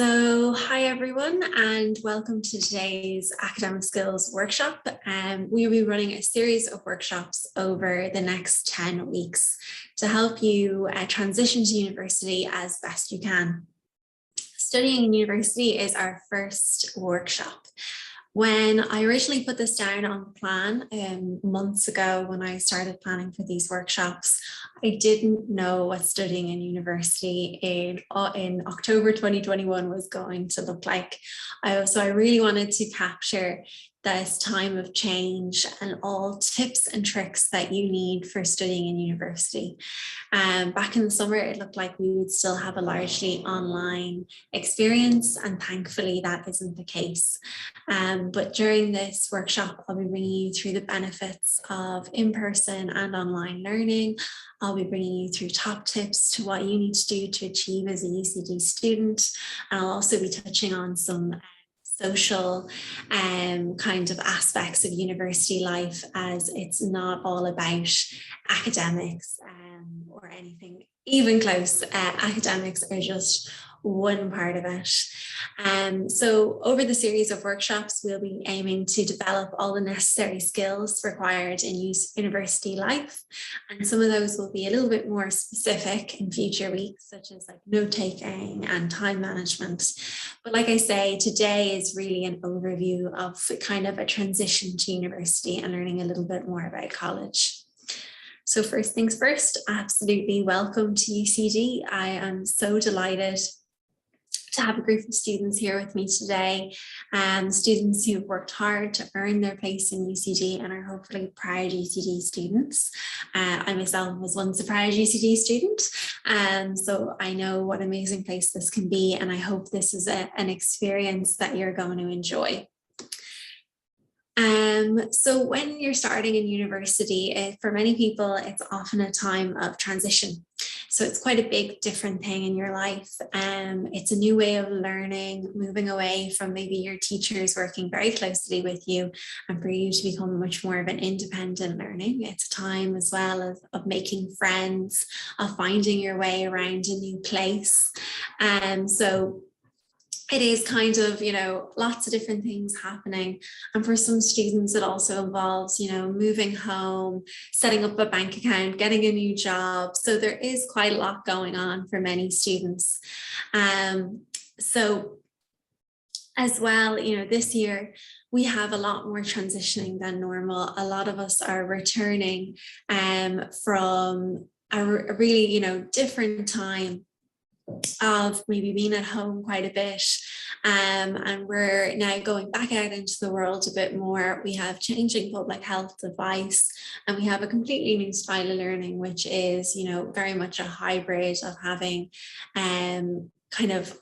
Hi everyone, and welcome to today's Academic Skills Workshop. We'll be running a series of workshops over the next 10 weeks to help you transition to university as best you can. Studying in university is our first workshop. When I originally put this down on the plan months ago, when I started planning for these workshops, I didn't know what studying in university in October 2021 was going to look like. So I really wanted to capture this time of change and all tips and tricks that you need for studying in university. Back in the summer, it looked like we would still have a largely online experience, and thankfully that isn't the case. But during this workshop, I'll be bringing you through the benefits of in-person and online learning. I'll be bringing you through top tips to what you need to do to achieve as a UCD student. And I'll also be touching on some social kind of aspects of university life, as it's not all about academics or anything even close. Academics are just one part of it. So over the series of workshops, we'll be aiming to develop all the necessary skills required in university life. And some of those will be a little bit more specific in future weeks, such as like note-taking and time management. But like I say, today is really an overview of kind of a transition to university and learning a little bit more about college. So first things first, absolutely welcome to UCD. I am so delighted to have a group of students here with me today, students who have worked hard to earn their place in UCD and are hopefully proud UCD students. I myself was once a proud UCD student, so I know what an amazing place this can be, and I hope this is an experience that you're going to enjoy. So when you're starting in university, for many people, it's often a time of transition. So it's quite a big different thing in your life. It's a new way of learning, moving away from maybe your teachers working very closely with you, and for you to become much more of an independent learning. It's a time as well of making friends, of finding your way around a new place. So it is kind of, lots of different things happening. And for some students, it also involves, moving home, setting up a bank account, getting a new job. So there is quite a lot going on for many students. So as well, this year, we have a lot more transitioning than normal. A lot of us are returning from a really, different time of maybe being at home quite a bit, and we're now going back out into the world a bit more. We have changing public health advice, and we have a completely new style of learning, which is very much a hybrid of having kind of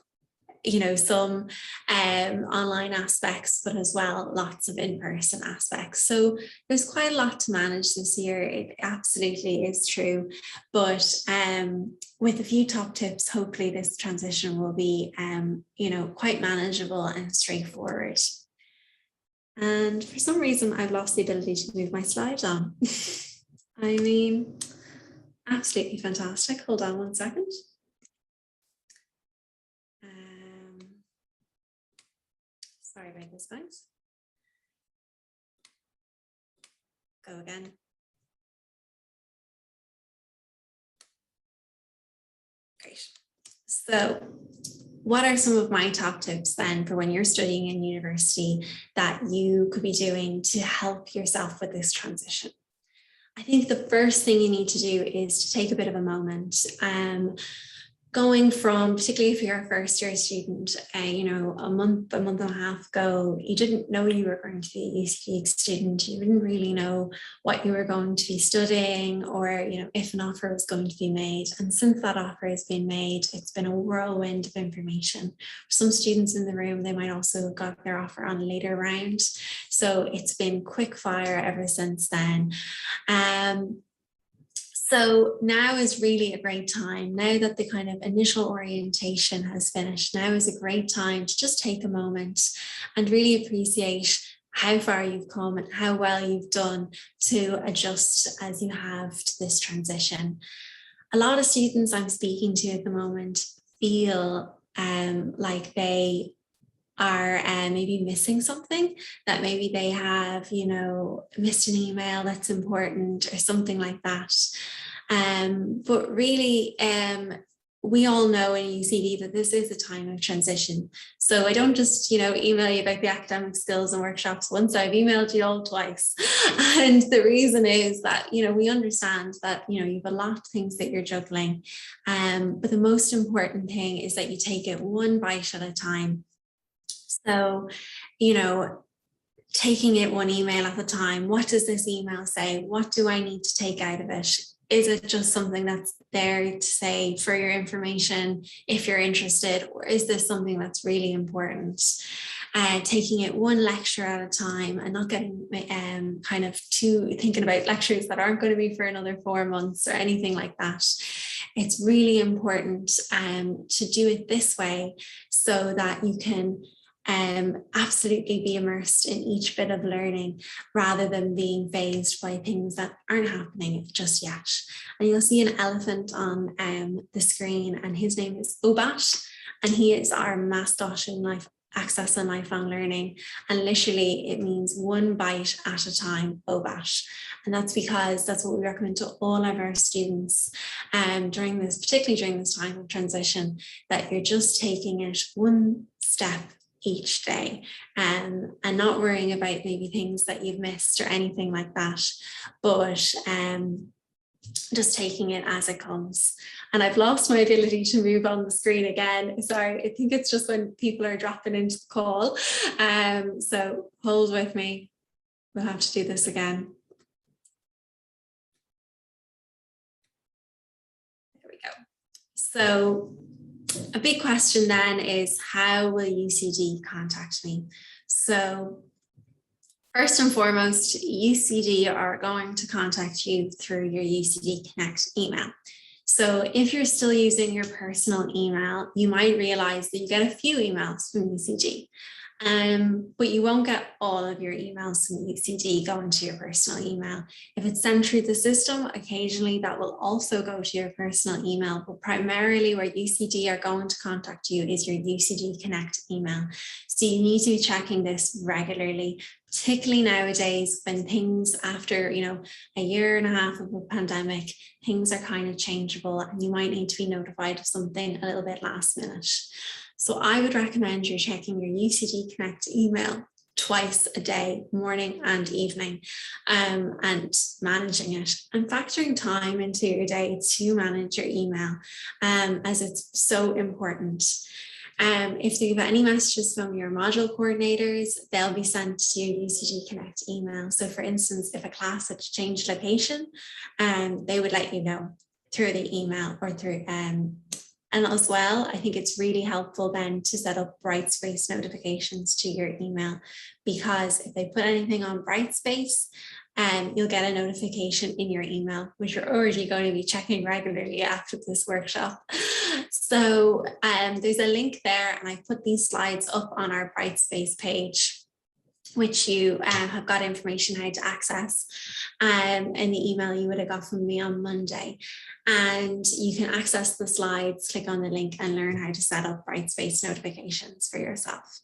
some online aspects, but as well lots of in-person aspects. So there's quite a lot to manage this year. It absolutely is true, but with a few top tips, hopefully this transition will be quite manageable and straightforward. And for some reason, I've lost the ability to move my slides on. I mean, absolutely fantastic. Hold on one second. Sorry about this, guys. Go again. Great. So what are some of my top tips then for when you're studying in university that you could be doing to help yourself with this transition? I think the first thing you need to do is to take a bit of a moment. Going from, particularly if you're a first year student, a month and a half ago, you didn't know you were going to be a UCD student. You didn't really know what you were going to be studying, or, if an offer was going to be made. And since that offer has been made, it's been a whirlwind of information. For some students in the room, they might also have got their offer on a later round. So it's been quick fire ever since then. So now is really a great time. Now that the kind of initial orientation has finished, now is a great time to just take a moment and really appreciate how far you've come and how well you've done to adjust as you have to this transition. A lot of students I'm speaking to at the moment feel like they are maybe missing something, that maybe they have, missed an email that's important or something like that. But really, we all know in UCD that this is a time of transition. So I don't just, email you about the academic skills and workshops once. I've emailed you all twice. And the reason is that, we understand that, you have a lot of things that you're juggling. But the most important thing is that you take it one bite at a time. So, taking it one email at a time. What does this email say? What do I need to take out of it? Is it just something that's there to say for your information if you're interested, or is this something that's really important? Taking it one lecture at a time and not getting kind of too thinking about lectures that aren't going to be for another 4 months or anything like that. It's really important to do it this way so that you can absolutely be immersed in each bit of learning rather than being phased by things that aren't happening just yet. And you'll see an elephant on the screen, and his name is OBAT, and he is our mascot in life access and lifelong learning. And literally it means one bite at a time, OBAT. And that's because that's what we recommend to all of our students particularly during this time of transition, that you're just taking it one step each day and not worrying about maybe things that you've missed or anything like that, but just taking it as it comes. And I've lost my ability to move on the screen again. Sorry, I think it's just when people are dropping into the call. So hold with me. We'll have to do this again. There we go. So a big question then is, how will UCD contact me? So first and foremost, UCD are going to contact you through your UCD Connect email. So if you're still using your personal email, you might realize that you get a few emails from UCD. But you won't get all of your emails from UCD going to your personal email. If it's sent through the system, occasionally that will also go to your personal email, but primarily where UCD are going to contact you is your UCD Connect email. So you need to be checking this regularly, particularly nowadays when things after, a year and a half of a pandemic, things are kind of changeable and you might need to be notified of something a little bit last minute. So I would recommend you're checking your UCD Connect email twice a day, morning and evening, and managing it and factoring time into your day to manage your email, as it's so important. If you have any messages from your module coordinators, they'll be sent to UCD Connect email. So for instance, if a class had changed location, they would let you know through the email or through and as well, I think it's really helpful then to set up Brightspace notifications to your email, because if they put anything on Brightspace, you'll get a notification in your email, which you're already going to be checking regularly after this workshop. So there's a link there, and I put these slides up on our Brightspace page, which you have got information how to access in the email you would have got from me on Monday. And you can access the slides, click on the link and learn how to set up Brightspace notifications for yourself.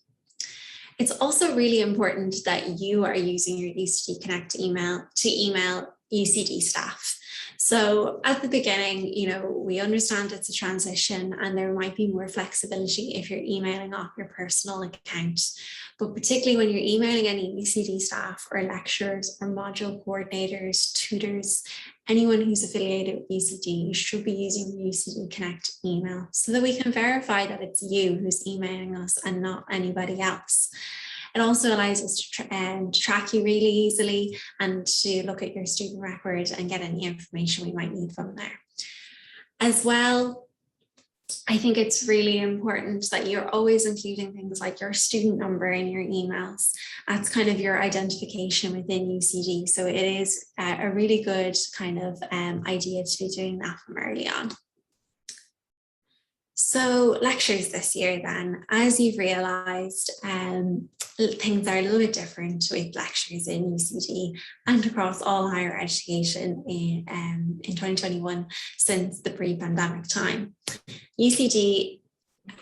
It's also really important that you are using your UCD Connect email to email UCD staff. So at the beginning, we understand it's a transition and there might be more flexibility if you're emailing off your personal account. But particularly when you're emailing any UCD staff or lecturers or module coordinators, tutors, anyone who's affiliated with UCD, you should be using the UCD Connect email so that we can verify that it's you who's emailing us and not anybody else. It also allows us to track you really easily and to look at your student record and get any information we might need from there. As well, I think it's really important that you're always including things like your student number in your emails. That's kind of your identification within UCD. So it is a really good kind of idea to be doing that from early on. So lectures this year then, as you've realised, things are a little bit different with lectures in UCD and across all higher education in 2021 since the pre-pandemic time. UCD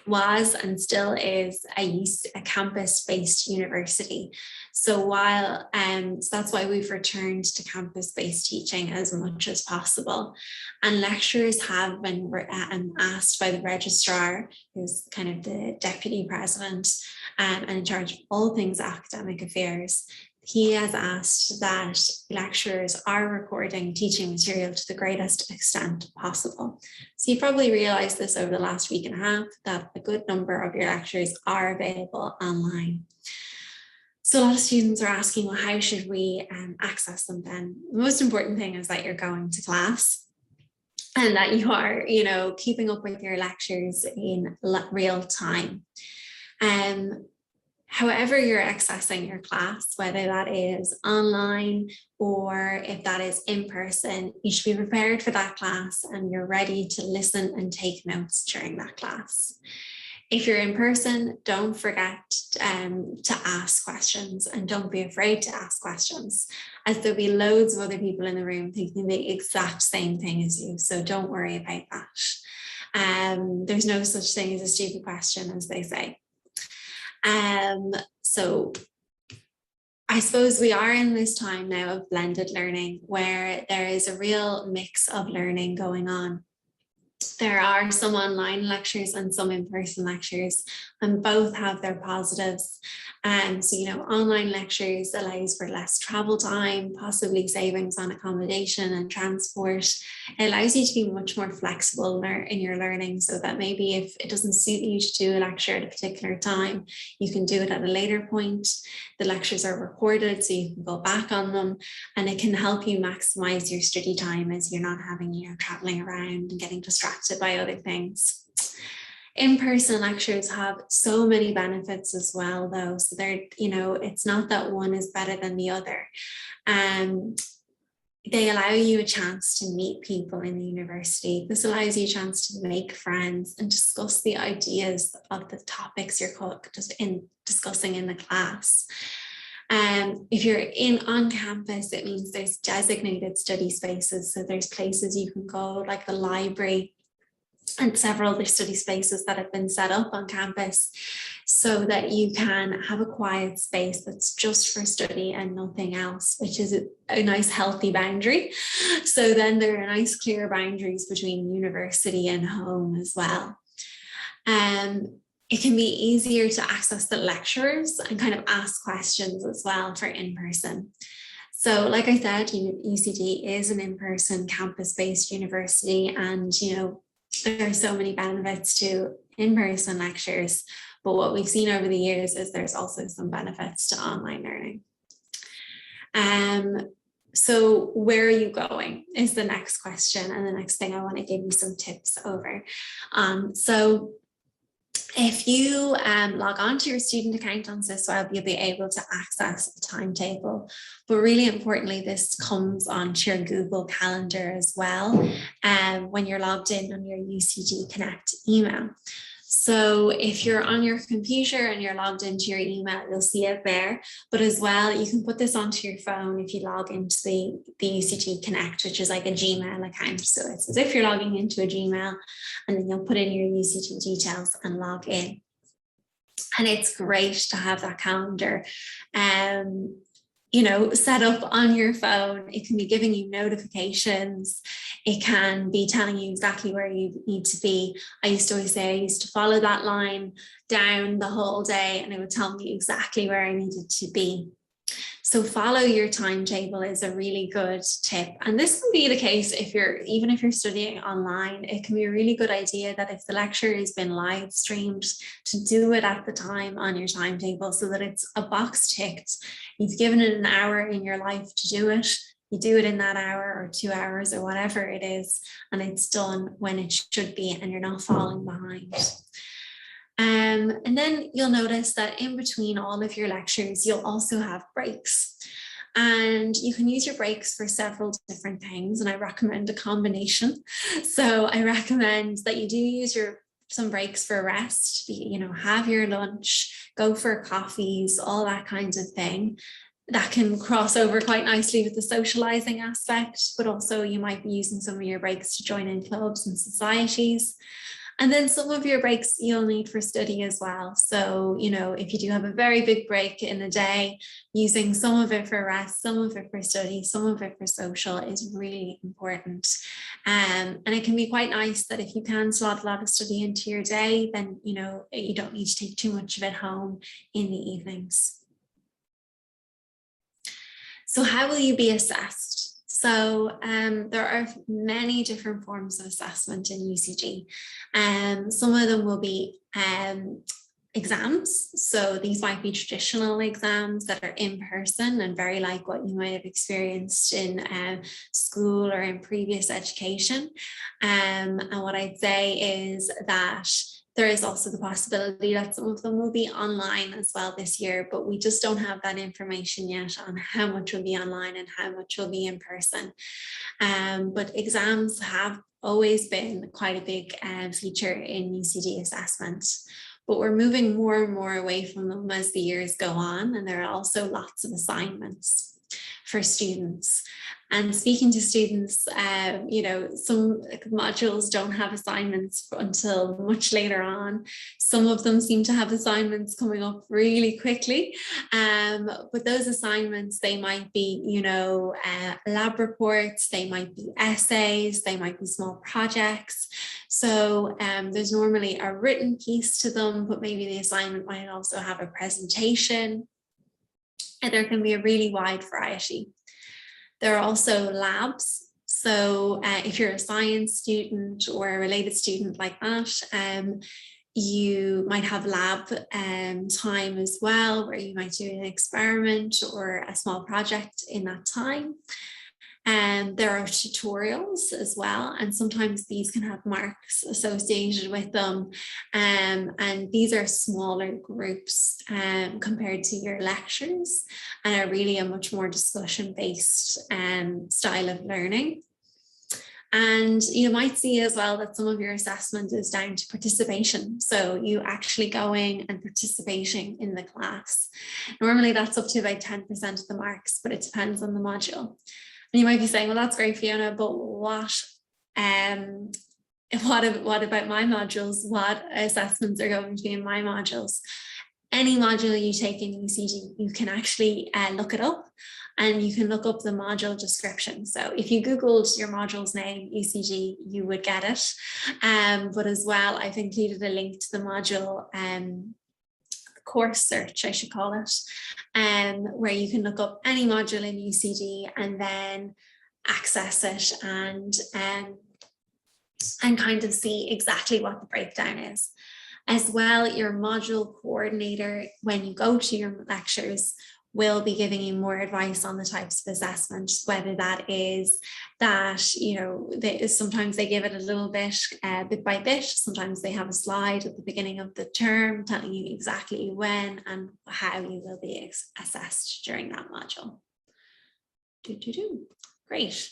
was and still is a campus-based university. So while so that's why we've returned to campus-based teaching as much as possible. And lecturers have been asked by the registrar, who's kind of the deputy president and in charge of all things academic affairs. He has asked that lecturers are recording teaching material to the greatest extent possible. So you probably realized this over the last week and a half, that a good number of your lectures are available online. So a lot of students are asking, well, how should we access them then? The most important thing is that you're going to class and that you are, keeping up with your lectures in real time. However you're accessing your class, whether that is online or if that is in person, you should be prepared for that class and you're ready to listen and take notes during that class. If you're in person, don't forget to ask questions and don't be afraid to ask questions, as there'll be loads of other people in the room thinking the exact same thing as you. So don't worry about that. There's no such thing as a stupid question, as they say. So I suppose we are in this time now of blended learning where there is a real mix of learning going on. There are some online lectures and some in-person lectures, and both have their positives. So, online lectures allows for less travel time, possibly savings on accommodation and transport. It allows you to be much more flexible in your learning, so that maybe if it doesn't suit you to do a lecture at a particular time, you can do it at a later point. The lectures are recorded, so you can go back on them, and it can help you maximize your study time as you're not having, traveling around and getting distracted by other things. In-person lectures have so many benefits as well, though. So they're, it's not that one is better than the other. They allow you a chance to meet people in the university. This allows you a chance to make friends and discuss the ideas of the topics you're discussing in the class. If you're on campus, it means there's designated study spaces. So there's places you can go, like the library, and several other study spaces that have been set up on campus so that you can have a quiet space that's just for study and nothing else, which is a nice healthy boundary. So then there are nice clear boundaries between university and home as well. It can be easier to access the lecturers and kind of ask questions as well for in-person. So like I said, UCD is an in-person campus-based university, and there are so many benefits to in-person lectures, but what we've seen over the years is there's also some benefits to online learning. So where are you going is the next question, and the next thing I want to give you some tips over. So if you log on to your student account on SysWeb, you'll be able to access a timetable. But really importantly, this comes onto your Google Calendar as well when you're logged in on your UCD Connect email. So if you're on your computer and you're logged into your email, you'll see it there. But as well, you can put this onto your phone if you log into the UCD Connect, which is like a Gmail account. So it's as if you're logging into a Gmail, and then you'll put in your UCD details and log in. And it's great to have that calendar set up on your phone. It can be giving you notifications. It can be telling you exactly where you need to be. I used to always say I used to follow that line down the whole day, and it would tell me exactly where I needed to be. So follow your timetable is a really good tip. And this can be the case even if you're studying online. It can be a really good idea that if the lecture has been live streamed, to do it at the time on your timetable so that it's a box ticked. You've given it an hour in your life to do it. You do it in that hour or 2 hours or whatever it is, and it's done when it should be, and you're not falling behind. And then you'll notice that in between all of your lectures, you'll also have breaks. And you can use your breaks for several different things, and I recommend a combination. So I recommend that you do use some breaks for rest, have your lunch, go for coffees, all that kind of thing. That can cross over quite nicely with the socializing aspect, but also you might be using some of your breaks to join in clubs and societies. And then some of your breaks you'll need for study as well. So, you know, if you do have a very big break in a day, using some of it for rest, some of it for study, some of it for social is really important. And it can be quite nice that if you can slot a lot of study into your day, then, you know, you don't need to take too much of it home in the evenings. So how will you be assessed? So there are many different forms of assessment in UCD. Some of them will be exams. So these might be traditional exams that are in person and very like what you might have experienced in school or in previous education. And what I'd say is that there is also the possibility that some of them will be online as well this year, but we just don't have that information yet on how much will be online and how much will be in person. But exams have always been quite a big feature in UCD assessment, but we're moving more and more away from them as the years go on, and there are also lots of assignments for students. And speaking to students, you know, some modules don't have assignments until much later on. Some of them seem to have assignments coming up really quickly. But those assignments, they might be, you know, lab reports, they might be essays, they might be small projects. So there's normally a written piece to them, but maybe the assignment might also have a presentation. And there can be a really wide variety. There are also labs. So if you're a science student or a related student like that, you might have lab time as well, where you might do an experiment or a small project in that time. And there are tutorials as well, and sometimes these can have marks associated with them. And these are smaller groups compared to your lectures, and are really a much more discussion-based style of learning. And you might see as well that some of your assessment is down to participation. So you actually going and participating in the class. Normally that's up to about 10% of the marks, but it depends on the module. And you might be saying, well, that's great, Fiona, but what about my modules? What assessments are going to be in my modules? Any module you take in UCD, you can actually look it up, and you can look up the module description. So if you Googled your module's name, UCD, you would get it. But as well, I've included a link to the module course search, I should call it, where you can look up any module in UCD and then access it and kind of see exactly what the breakdown is. As well, your module coordinator, when you go to your lectures, will be giving you more advice on the types of assessment, whether that is that, you know, sometimes they give it a little bit, bit by bit. Sometimes they have a slide at the beginning of the term telling you exactly when and how you will be assessed during that module. Great.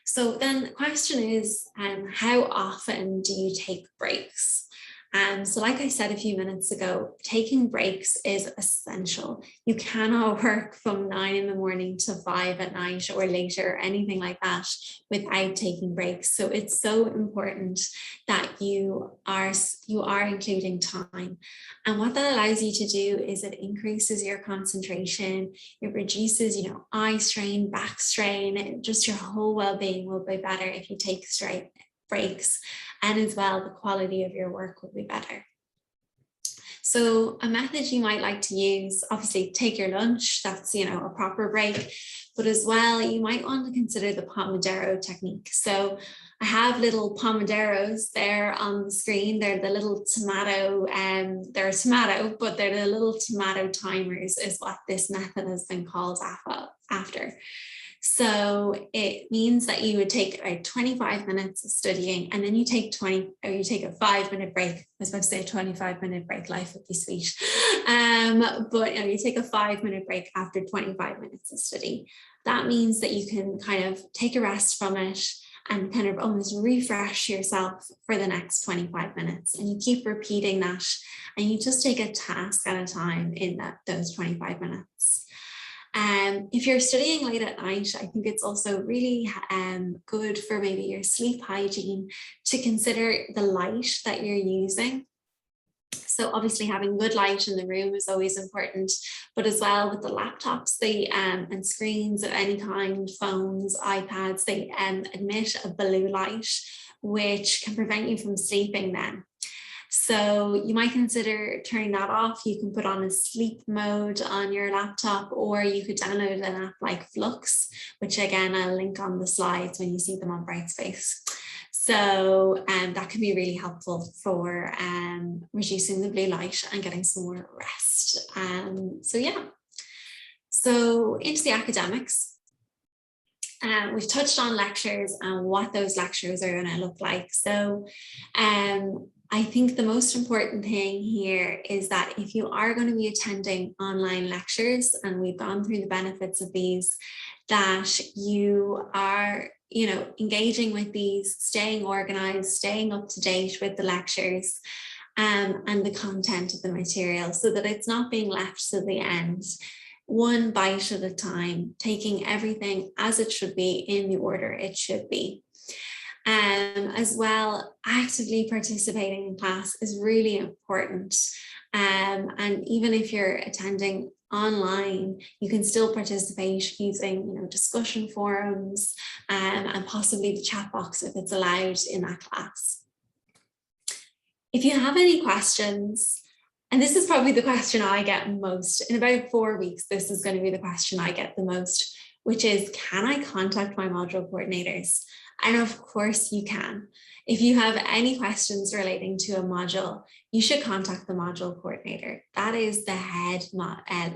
So then the question is, how often do you take breaks? So like I said a few minutes ago, taking breaks is essential. You cannot work from 9 in the morning to 5 at night or later or anything like that without taking breaks. So it's so important that you are including time. And what that allows you to do is it increases your concentration, it reduces, you know, eye strain, back strain, just your whole well-being will be better if you take straight breaks, and as well the quality of your work will be better. So a method you might like to use, obviously take your lunch, that's, you know, a proper break, but as well you might want to consider the Pomodoro technique. So I have little Pomodoros there on the screen. They're the little tomato, they're a tomato, but they're the little tomato timers is what this method has been called after. So it means that you would take about 25 minutes of studying, and then you take a 5-minute break. I was about to say a 25-minute break, life would be sweet. But you take a 5-minute break after 25 minutes of study. That means that you can kind of take a rest from it and kind of almost refresh yourself for the next 25 minutes. And you keep repeating that, and you just take a task at a time in those 25 minutes. If you're studying late at night, I think it's also really good for maybe your sleep hygiene to consider the light that you're using. So obviously having good light in the room is always important, but as well with the laptops, and screens of any kind, phones, iPads, they emit a blue light, which can prevent you from sleeping then. So you might consider turning that off. You can put on a sleep mode on your laptop, or you could download an app like Flux, which again, I'll link on the slides when you see them on Brightspace. So that can be really helpful for reducing the blue light and getting some more rest. So into the academics. We've touched on lectures and what those lectures are going to look like. So I think the most important thing here is that if you are going to be attending online lectures, and we've gone through the benefits of these, that you are, engaging with these, staying organized, staying up to date with the lectures and the content of the material, so that it's not being left to the end, one bite at a time, taking everything as it should be in the order it should be. As well, actively participating in class is really important. And even if you're attending online, you can still participate using discussion forums and possibly the chat box if it's allowed in that class. If you have any questions, and this is probably the question I get most, in about 4 weeks, this is going to be the question I get the most, which is, can I contact my module coordinators? And of course you can. If you have any questions relating to a module, you should contact the module coordinator. That is the head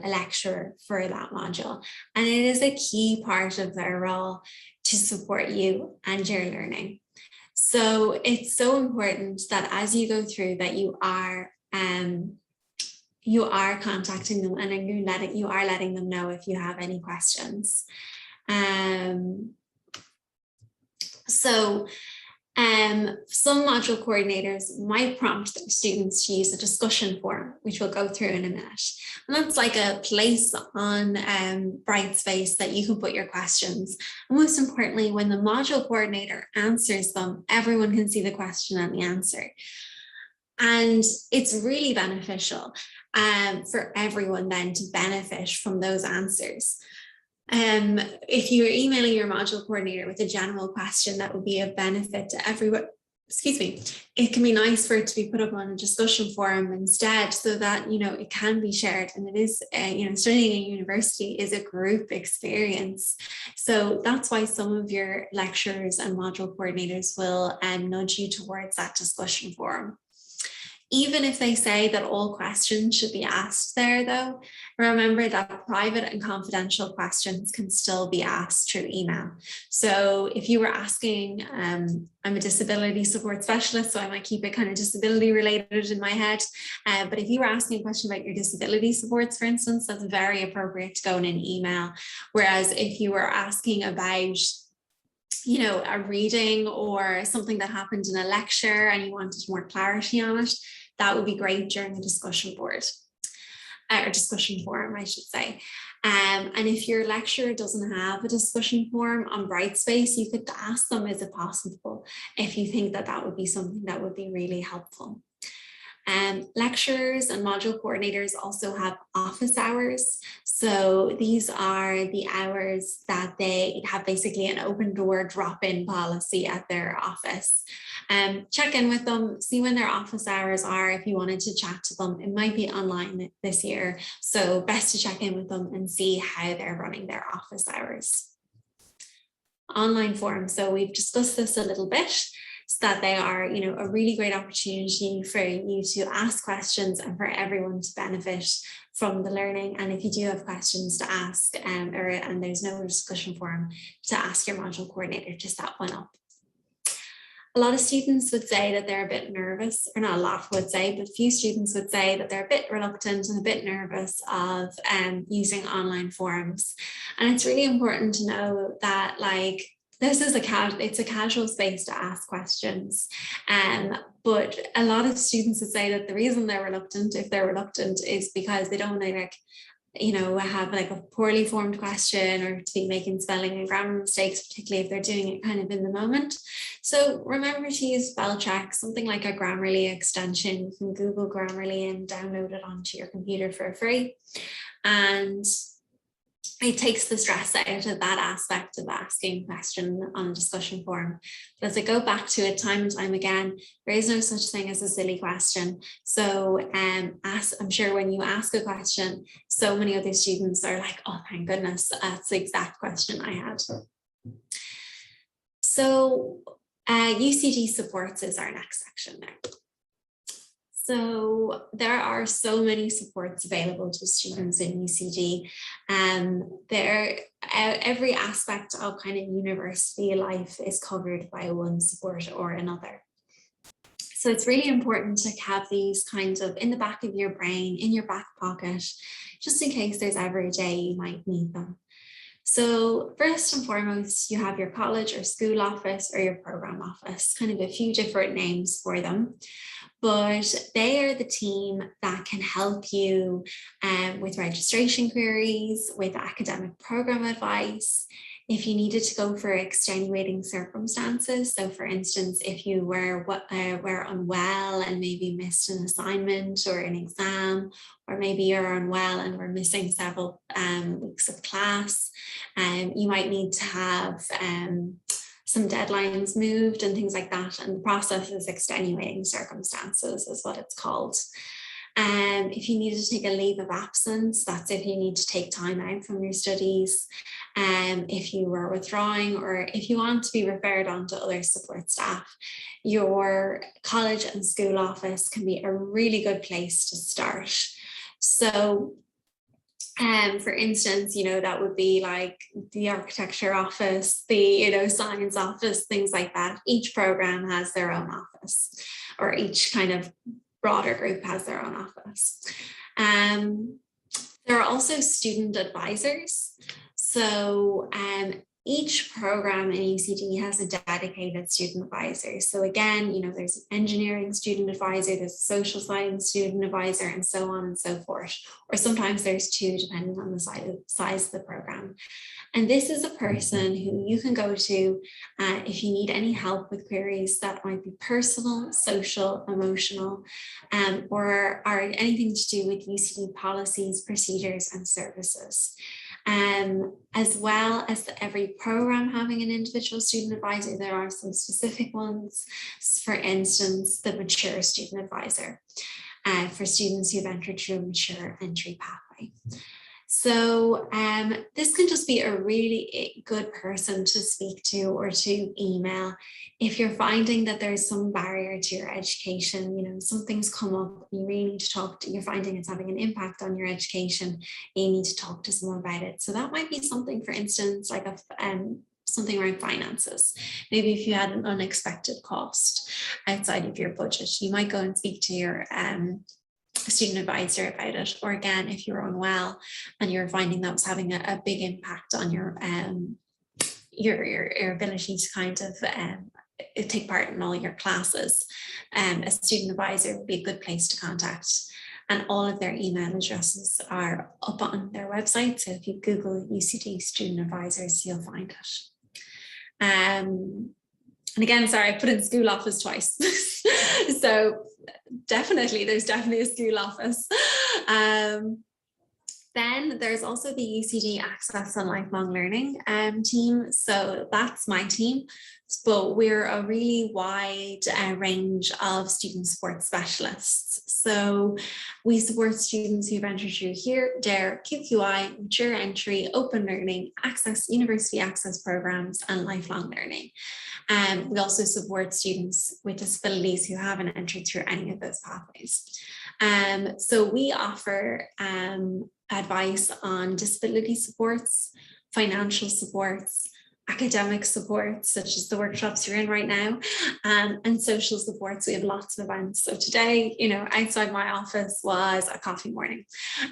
lecturer for that module. And it is a key part of their role to support you and your learning. So it's so important that as you go through that you are contacting them, and you are letting them know if you have any questions. Some module coordinators might prompt their students to use a discussion forum, which we'll go through in a minute. And that's like a place on Brightspace that you can put your questions. And most importantly, when the module coordinator answers them, everyone can see the question and the answer. And it's really beneficial for everyone then to benefit from those answers. If you're emailing your module coordinator with a general question that would be of benefit to everyone, it can be nice for it to be put up on a discussion forum instead, so that it can be shared. And it is studying at university is a group experience, so that's why some of your lecturers and module coordinators will nudge you towards that discussion forum. Even if they say that all questions should be asked there, though, remember that private and confidential questions can still be asked through email. So if you were asking, I'm a disability support specialist, so I might keep it kind of disability related in my head. But if you were asking a question about your disability supports, for instance, that's very appropriate to go in an email. Whereas if you were asking about a reading or something that happened in a lecture and you wanted more clarity on it, that would be great during a discussion board or discussion forum, I should say. And if your lecturer doesn't have a discussion forum on Brightspace, you could ask them, is it possible, if you think that would be something that would be really helpful. Lecturers and module coordinators also have office hours. So these are the hours that they have basically an open door drop-in policy at their office. Check in with them, see when their office hours are if you wanted to chat to them. It might be online this year, so best to check in with them and see how they're running their office hours. Online forums, so we've discussed this a little bit, so that they are, a really great opportunity for you to ask questions and for everyone to benefit from the learning. And if you do have questions to ask, and there's no discussion forum, to ask your module coordinator to set one up. A lot of students would say that they're a bit nervous, or not a lot would say, but few students would say that they're a bit reluctant and a bit nervous of using online forums. And it's really important to know that, this is it's a casual space to ask questions. But a lot of students would say that the reason they're reluctant, if they're reluctant, is because they don't want to have like a poorly formed question or to be making spelling and grammar mistakes, particularly if they're doing it kind of in the moment. So remember to use spell check, something like a Grammarly extension. You can Google Grammarly and download it onto your computer for free. And it takes the stress out of that aspect of asking a question on a discussion forum. But as I go back to it time and time again, there is no such thing as a silly question. So I'm sure when you ask a question, so many other students are like, oh, thank goodness, that's the exact question I had. So UCD supports is our next section now. So there are so many supports available to students in UCD. Every aspect of kind of university life is covered by one support or another. So it's really important to have these kind of in the back of your brain, in your back pocket, just in case there's ever a day you might need them. So first and foremost, you have your college or school office or your program office, kind of a few different names for them. But they are the team that can help you with registration queries, with academic program advice. If you needed to go for extenuating circumstances, so for instance, if you were unwell and maybe missed an assignment or an exam, or maybe you're unwell and we're missing several weeks of class, you might need to have some deadlines moved and things like that. And the process is extenuating circumstances is what it's called. If you needed to take a leave of absence, that's if you need to take time out from your studies. If you were withdrawing or if you want to be referred on to other support staff, your college and school office can be a really good place to start. So for instance, that would be like the architecture office, the science office, things like that. Each program has their own office, or each kind of broader group has their own office. There are also student advisors. So each program in UCD has a dedicated student advisor. So again, there's an engineering student advisor, there's a social science student advisor, and so on and so forth. Or sometimes there's two, depending on the size of the program. And this is a person who you can go to if you need any help with queries that might be personal, social, emotional, or are anything to do with UCD policies, procedures, and services. As well as every program having an individual student advisor, there are some specific ones. For instance, the mature student advisor for students who've entered through a mature entry pathway. So this can just be a really good person to speak to or to email if you're finding that there's some barrier to your education, something's come up, you really need to talk to, you're finding it's having an impact on your education, you need to talk to someone about it. So that might be something, for instance, like something around finances. Maybe if you had an unexpected cost outside of your budget, you might go and speak to your student advisor about it. Or again, if you're unwell and you're finding that was having a big impact on your ability to kind of take part in all your classes, a student advisor would be a good place to contact. And all of their email addresses are up on their website. So if you Google UCD student advisors, you'll find it. And again, sorry, I put in school office twice. So there's definitely a school office. Then there's also the UCD Access and Lifelong Learning team. So that's my team, but we're a really wide range of student support specialists. So we support students who've entered through here, DARE, QQI, mature entry, open learning, access, university access programs, and lifelong learning. We also support students with disabilities who haven't entered through any of those pathways. So we offer advice on disability supports, financial supports, academic supports, such as the workshops you're in right now, and social supports. We have lots of events. So today, outside my office was a coffee morning.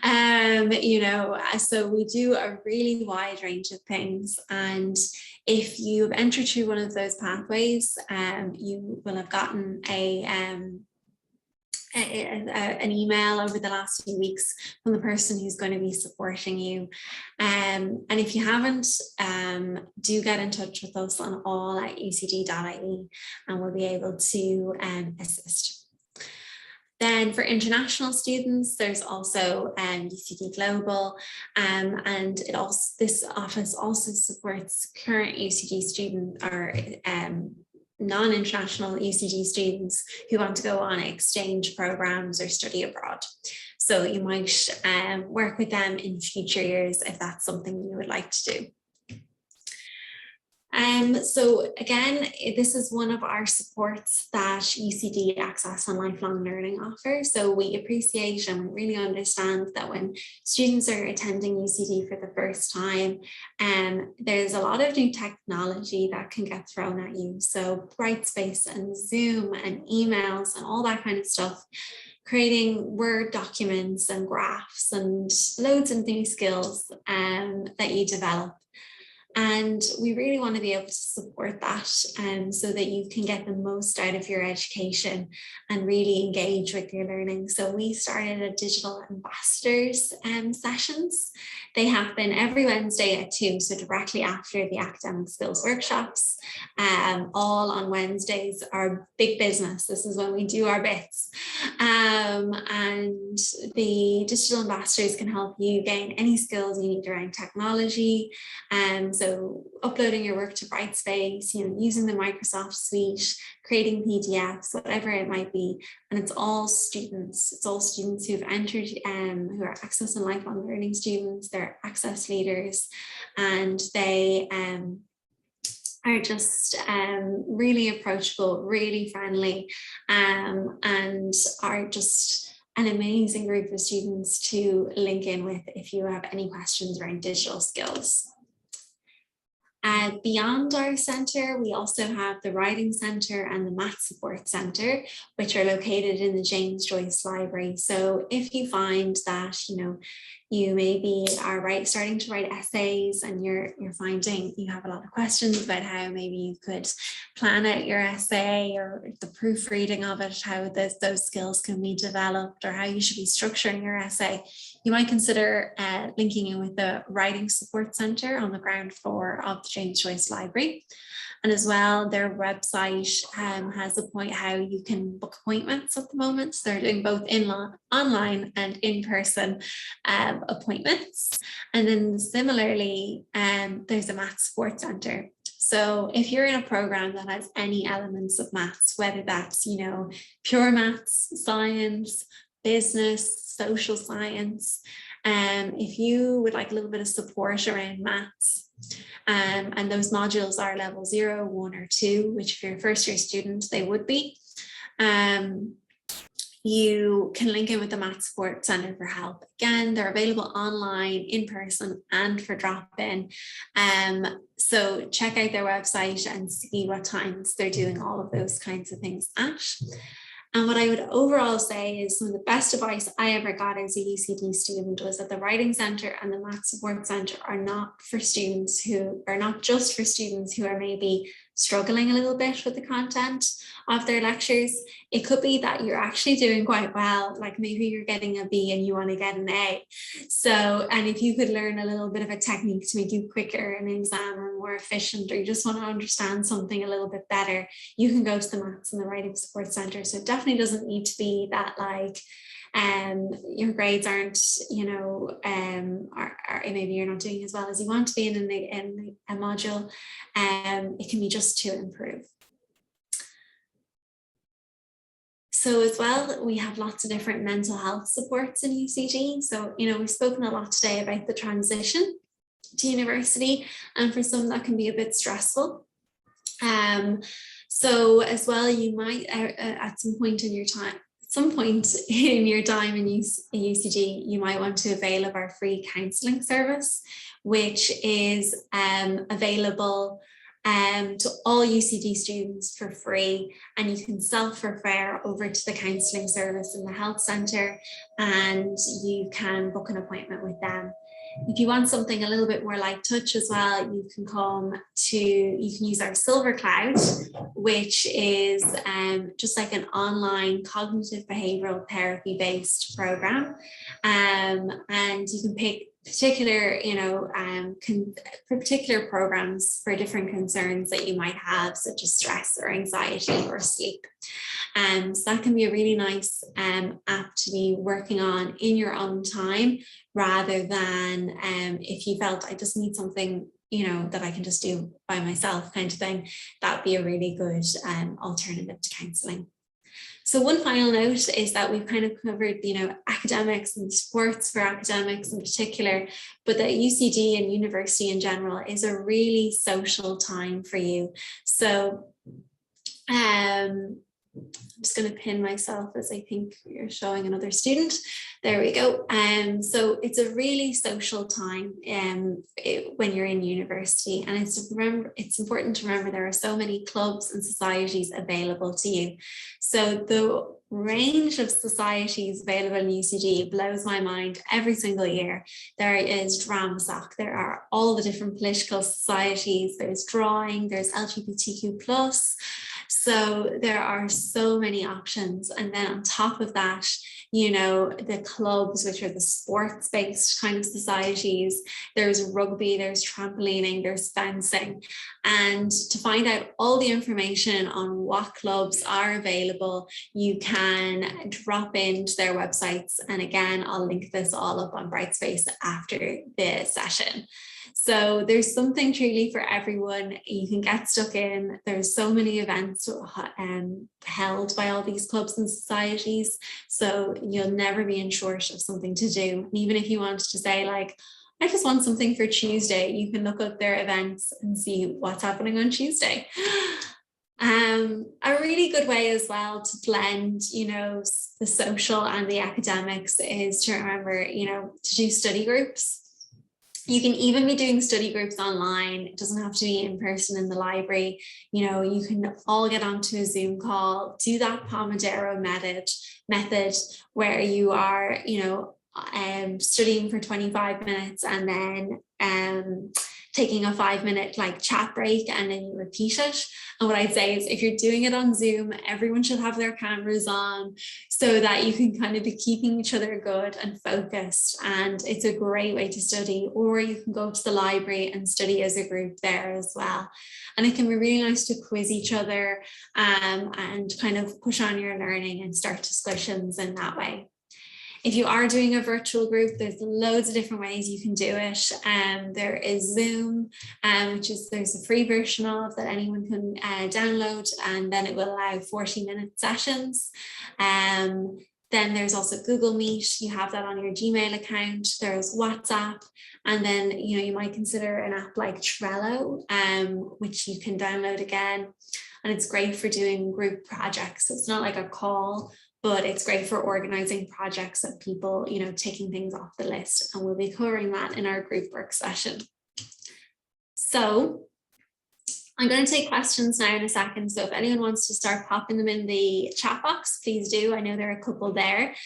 So we do a really wide range of things. And if you've entered through one of those pathways, you will have gotten an email over the last few weeks from the person who's going to be supporting you. And if you haven't, do get in touch with us on all@ucd.ie and we'll be able to assist. Then for international students, there's also UCD Global, and this office also supports current UCD students or non-international UCD students who want to go on exchange programs or study abroad. So you might work with them in future years if that's something you would like to do. So again, this is one of our supports that UCD Access and Lifelong Learning offers. So we appreciate and we really understand that when students are attending UCD for the first time, there's a lot of new technology that can get thrown at you. So Brightspace and Zoom and emails and all that kind of stuff, creating Word documents and graphs and loads of new skills that you develop. And we really want to be able to support that so that you can get the most out of your education and really engage with your learning. So we started a digital ambassadors sessions. They happen every Wednesday at 2, so directly after the academic skills workshops. All on Wednesdays are big business. This is when we do our bits. And the digital ambassadors can help you gain any skills you need around technology. So uploading your work to Brightspace, using the Microsoft suite, creating PDFs, whatever it might be. And it's all students. It's all students who've entered, who are Access and Lifelong Learning students. They're Access leaders, and they are just really approachable, really friendly, and are just an amazing group of students to link in with if you have any questions around digital skills. Beyond our centre, we also have the Writing Centre and the Maths Support Centre, which are located in the James Joyce Library. So if you find that, you maybe are starting to write essays and you're finding you have a lot of questions about how maybe you could plan out your essay or the proofreading of it, how those skills can be developed or how you should be structuring your essay, you might consider linking in with the Writing Support Centre on the ground floor of the James Joyce Library. And as well, their website has a point how you can book appointments at the moment. So they're doing both online and in-person appointments. And then similarly, there's a Maths Support Centre. So if you're in a program that has any elements of maths, whether that's, pure maths, science, business, social science, if you would like a little bit of support around maths, and those modules are level 0, 1 or 2, which if you're a first year student, they would be. You can link in with the Maths Support Centre for help. Again, they're available online, in person and for drop-in. So check out their website and see what times they're doing all of those kinds of things at. And what I would overall say is some of the best advice I ever got as a UCD student was that the Writing Centre and the Maths Support Centre are not just for students who are maybe struggling a little bit with the content of their lectures. It could be that you're actually doing quite well, like maybe you're getting a B and you want to get an A. So, and if you could learn a little bit of a technique to make you quicker in an exam or more efficient, or you just want to understand something a little bit better, you can go to the Maths and the Writing Support Centre. So it definitely doesn't need to be that your grades aren't, or maybe you're not doing as well as you want to be in a module. It can be just to improve. So as well, we have lots of different mental health supports in UCD. So, we've spoken a lot today about the transition to university, and for some that can be a bit stressful. So as well, you might at some point in your time in UCD, you might want to avail of our free counselling service, which is available to all UCD students for free, and you can self-refer over to the counselling service in the health centre and you can book an appointment with them. If you want something a little bit more light touch as well, you can use our Silver Cloud, which is just like an online cognitive behavioral therapy based program. And you can pick particular, particular programs for different concerns that you might have, such as stress or anxiety or sleep. So that can be a really nice app to be working on in your own time, rather than if you felt I just need something, that I can just do by myself kind of thing. That would be a really good alternative to counselling. So one final note is that we've kind of covered, academics and sports for academics in particular, but that UCD and university in general is a really social time for you. So I'm just going to pin myself as I think you're showing another student. There we go. So it's a really social time when you're in university, and it's important to remember there are so many clubs and societies available to you. So the range of societies available in UCD blows my mind every single year. There is Drama Soc, there are all the different political societies, there's drawing, there's LGBTQ+. So there are so many options. And then on top of that, the clubs, which are the sports-based kind of societies, there's rugby, there's trampolining, there's fencing. And to find out all the information on what clubs are available, you can drop into their websites. And again, I'll link this all up on Brightspace after the session. So there's something truly for everyone. You can get stuck in. There's so many events held by all these clubs and societies. So you'll never be in short of something to do. And even if you wanted to say like, I just want something for Tuesday, you can look up their events and see what's happening on Tuesday. A really good way as well to blend, the social and the academics is to remember, to do study groups. You can even be doing study groups online. It doesn't have to be in person in the library. You can all get onto a Zoom call, do that Pomodoro method where you are, studying for 25 minutes and then taking a 5-minute chat break, and then you repeat it. And what I'd say is if you're doing it on Zoom, everyone should have their cameras on so that you can kind of be keeping each other good and focused. And it's a great way to study. Or you can go to the library and study as a group there as well. And it can be really nice to quiz each other and kind of push on your learning and start discussions in that way. If you are doing a virtual group, there's loads of different ways you can do it. There is Zoom, there's a free version of that anyone can download, and then it will allow 40-minute sessions. Then there's also Google Meet. You have that on your Gmail account. There's WhatsApp, and then you might consider an app like Trello, which you can download again, and it's great for doing group projects. So it's not like a call, but it's great for organizing projects of people, taking things off the list. And we'll be covering that in our group work session. So I'm going to take questions now in a second. So if anyone wants to start popping them in the chat box, please do. I know there are a couple there.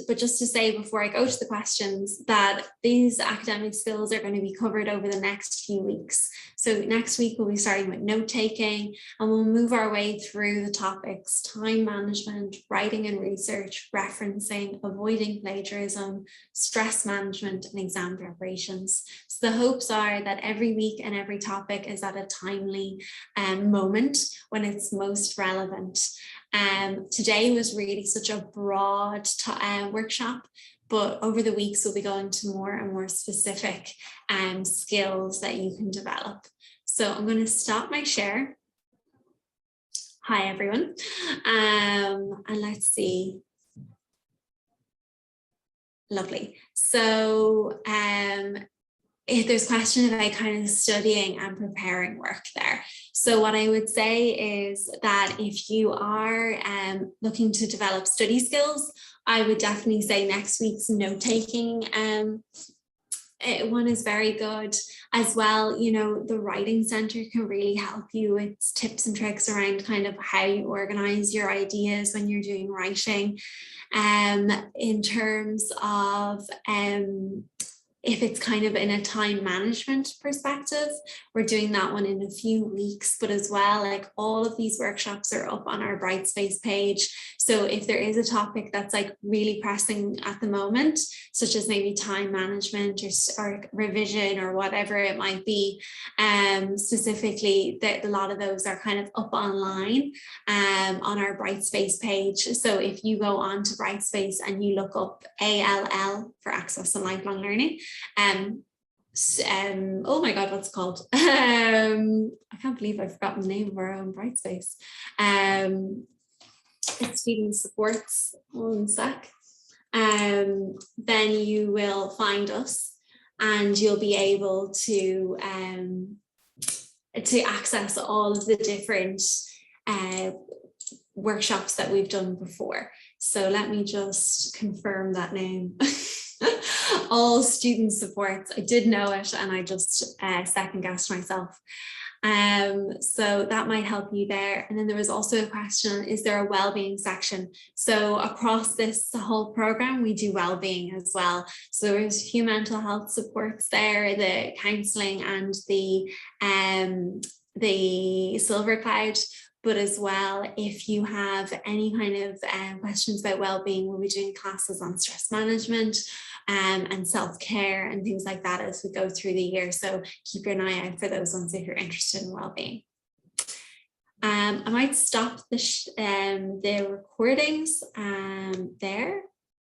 But just to say before I go to the questions that these academic skills are going to be covered over the next few weeks. So next week we'll be starting with note taking, and we'll move our way through the topics: time management, writing and research, referencing, avoiding plagiarism, stress management, and exam preparations. So the hopes are that every week and every topic is at a timely moment when it's most relevant. Today was really such a broad workshop, but over the weeks we'll be going to more and more specific skills that you can develop. So I'm going to stop my share. Hi everyone, and let's see. Lovely. So if there's a question about kind of studying and preparing work there. So what I would say is that if you are looking to develop study skills, I would definitely say next week's note-taking One is very good as well. You know, the Writing Center can really help you with tips and tricks around kind of how you organize your ideas when you're doing writing. In terms of if it's kind of in a time management perspective, we're doing that one in a few weeks, but as well, like all of these workshops are up on our Brightspace page. So if there is a topic that's like really pressing at the moment, such as maybe time management or revision or whatever it might be, specifically that a lot of those are kind of up online on our Brightspace page. So if you go on to Brightspace and you look up ALL for Access and Lifelong Learning, oh my god, what's it called? I can't believe I've forgotten the name of our own Brightspace. It's Student Supports, one sec. Then you will find us and you'll be able to access all of the different workshops that we've done before. So let me just confirm that name. All Student Supports. I did know it and I just second guessed myself. So that might help you there. And then there was also a question, is there a wellbeing section? So across this whole program, we do wellbeing as well. So there's a few mental health supports there, the counselling and the Silver Cloud. But as well, if you have any kind of questions about wellbeing, we'll be doing classes on stress management and self-care and things like that as we go through the year. So keep your eye out for those ones if you're interested in wellbeing. I might stop the recordings there.